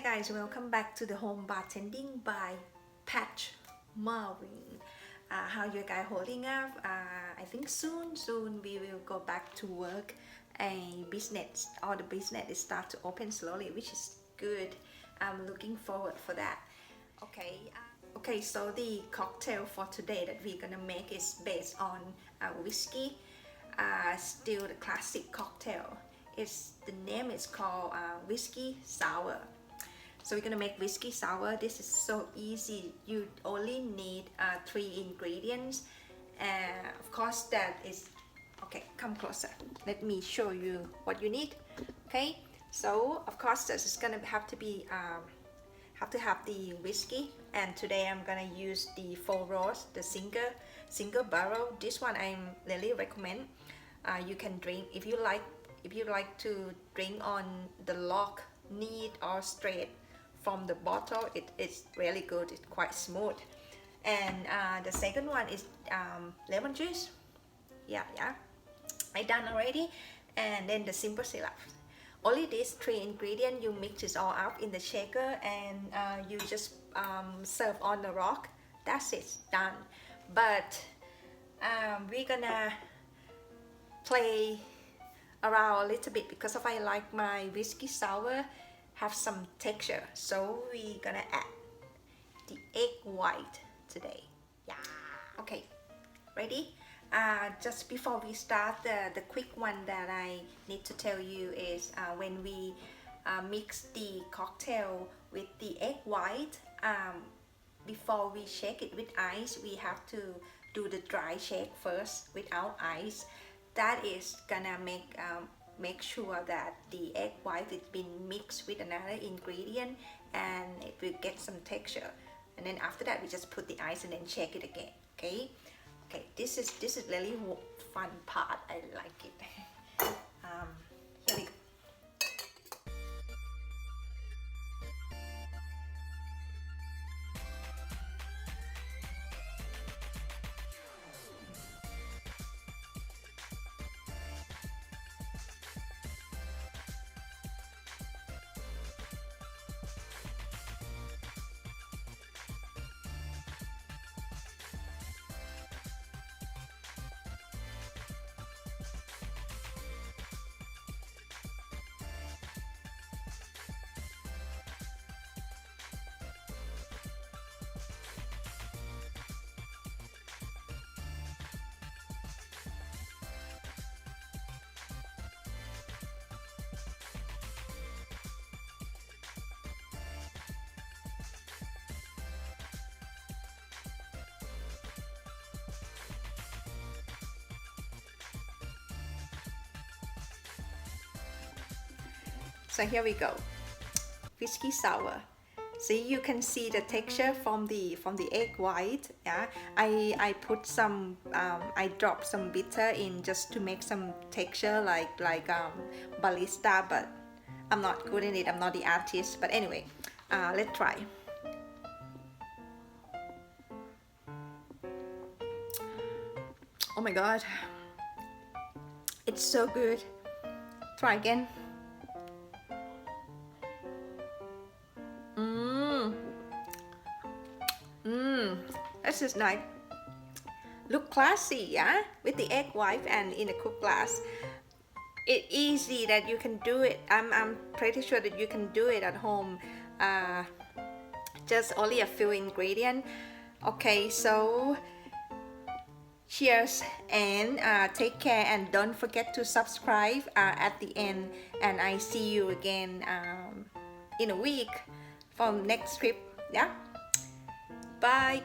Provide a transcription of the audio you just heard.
Hi guys, welcome back to the home bartending by Patch Marvin. How you guys holding up? I think soon we will go back to work. A business, all the business is start to open slowly, which is good. I'm looking forward for that. Okay, so the cocktail for today that we're gonna make is based on whiskey. Still the classic cocktail. The name is called whiskey sour. So we're gonna make whiskey sour. This is so easy. You only need 3 ingredients. Of course, that is okay. Come closer. Let me show you what you need. Okay. So of course, this is gonna have to be have to have the whiskey. And today I'm gonna use the 4 rows, the single barrel. This one I really recommend. You can drink if you like to drink on the log, neat or straight from the bottle. It is really good. It's quite smooth. And the second one is lemon juice. Yeah, I done already. And then the simple syrup. Only these 3 ingredients. You mix it all up in the shaker and you just serve on the rock. That's it, done. But we're gonna play around a little bit because if I like my whiskey sour have some texture, so we're gonna add the egg white today. Yeah. Okay, ready? Just before we start, the quick one that I need to tell you is when we mix the cocktail with the egg white, before we shake it with ice, we have to do the dry shake first without ice. That is gonna make sure that the egg white has been mixed with another ingredient and it will get some texture. And then after that we just put the ice and then shake it again. Okay, this is really fun part. I like it. Here we go. So here we go, whiskey sour. See, you can see the texture from the egg white. Yeah, I put some I dropped some bitter in just to make some texture like barista, but I'm not good in it. I'm not the artist, but anyway, let's try. Oh my god, it's so good. Try again. This is nice. Look classy, yeah, with the egg white and in a coupe glass. It's easy that you can do it. I'm pretty sure that you can do it at home. Just only a few ingredients. Okay, so cheers and take care, and don't forget to subscribe at the end. And I see you again in a week from next trip. Yeah, bye.